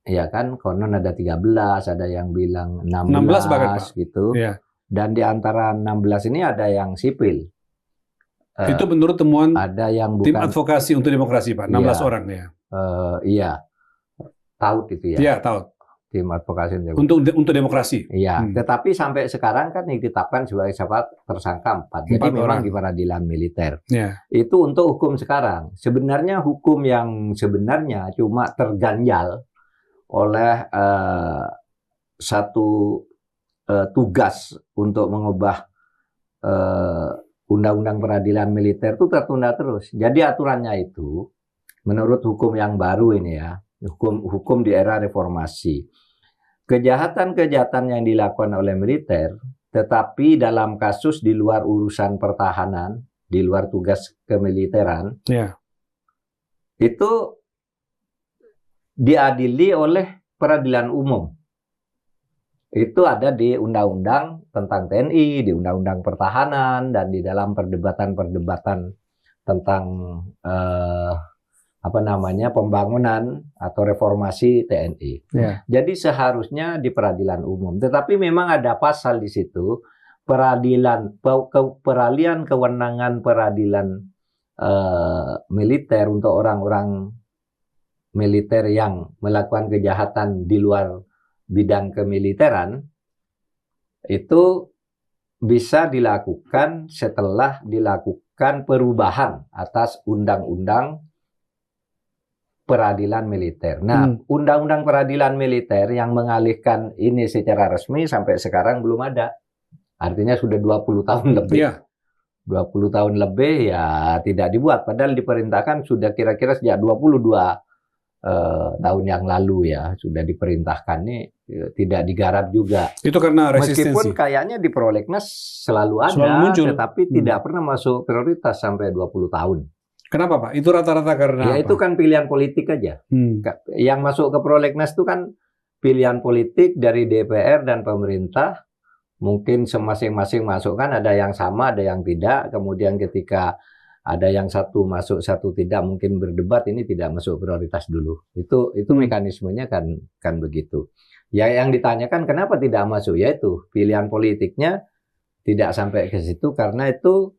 ya kan, konon ada 13, ada yang bilang 16 bahkan, Pak. 16 gitu. Ya. Dan di antara 16 ini ada yang sipil. Itu menurut temuan ada yang tim bukan advokasi untuk demokrasi, Pak. 16 orang ya. Iya. Taut itu ya. Iya, taut. Tim advokasi untuk demokrasi. Iya, tetapi sampai sekarang kan ditetapkan sebagai tersangka 4. Jadi memang di peradilan militer. Ya. Itu untuk hukum sekarang. Sebenarnya hukum yang sebenarnya cuma terganjal oleh satu tugas untuk mengubah undang-undang peradilan militer itu tertunda terus. Jadi aturannya itu menurut hukum yang baru ini ya, hukum di era reformasi. Kejahatan-kejahatan yang dilakukan oleh militer, tetapi dalam kasus di luar urusan pertahanan, di luar tugas kemiliteran, itu diadili oleh peradilan umum. Itu ada di undang-undang tentang TNI, di undang-undang pertahanan, dan di dalam perdebatan-perdebatan tentang pembangunan atau reformasi TNI. Jadi seharusnya di peradilan umum. Tetapi memang ada pasal di situ peralihan kewenangan peradilan militer untuk orang-orang militer yang melakukan kejahatan di luar bidang kemiliteran itu bisa dilakukan setelah dilakukan perubahan atas undang-undang peradilan militer. Nah, undang-undang peradilan militer yang mengalihkan ini secara resmi sampai sekarang belum ada. Artinya sudah 20 tahun lebih. 20 tahun lebih ya tidak dibuat. Padahal diperintahkan sudah kira-kira sejak 22 tahun yang lalu ya. Sudah diperintahkan nih tidak digarap juga. Itu karena resistensi. Meskipun kayaknya di prolegnas selalu ada, tetapi tidak pernah masuk prioritas sampai 20 tahun. Kenapa, Pak? Itu rata-rata karena ya, itu kan pilihan politik aja. Yang masuk ke prolegnas itu kan pilihan politik dari DPR dan pemerintah. Mungkin masing-masing masuk kan, ada yang sama, ada yang tidak. Kemudian ketika ada yang satu masuk, satu tidak, mungkin berdebat, ini tidak masuk prioritas dulu. Itu mekanismenya kan begitu. Ya, yang ditanyakan kenapa tidak masuk, yaitu pilihan politiknya tidak sampai ke situ karena itu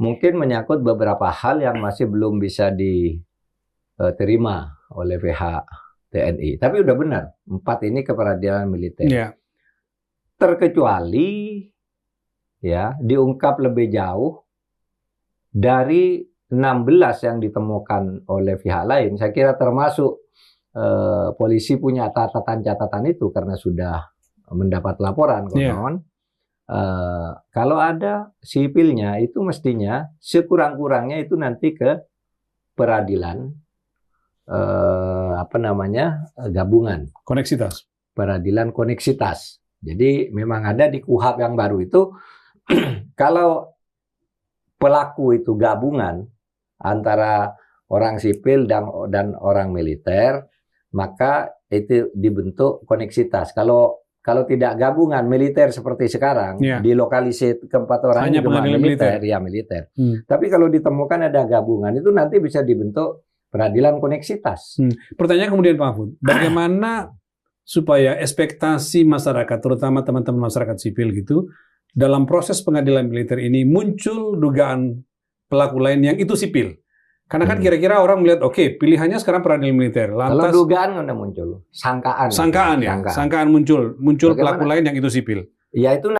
mungkin menyangkut beberapa hal yang masih belum bisa diterima oleh pihak TNI. Tapi udah benar, 4 ini ke peradilan militer. Terkecuali ya diungkap lebih jauh dari 16 yang ditemukan oleh pihak lain. Saya kira termasuk polisi punya catatan-catatan itu karena sudah mendapat laporan konon. Kalau ada sipilnya itu mestinya sekurang-kurangnya itu nanti ke peradilan gabungan, koneksitas, peradilan koneksitas. Jadi memang ada di KUHP yang baru itu kalau pelaku itu gabungan antara orang sipil dan orang militer, maka itu dibentuk koneksitas. Kalau tidak gabungan militer seperti sekarang, dilokalisir keempat orang hanya pengadilan militer. Ya militer. Tapi kalau ditemukan ada gabungan, itu nanti bisa dibentuk peradilan koneksitas. Pertanyaan kemudian Pak Mahfud, bagaimana supaya ekspektasi masyarakat, terutama teman-teman masyarakat sipil gitu, dalam proses pengadilan militer ini muncul dugaan pelaku lain yang itu sipil? Karena kan kira-kira orang melihat, oke, pilihannya sekarang peradilan militer. Lantas, kalau dugaan udah muncul, sangkaan muncul pelaku lain yang itu sipil. Ya itu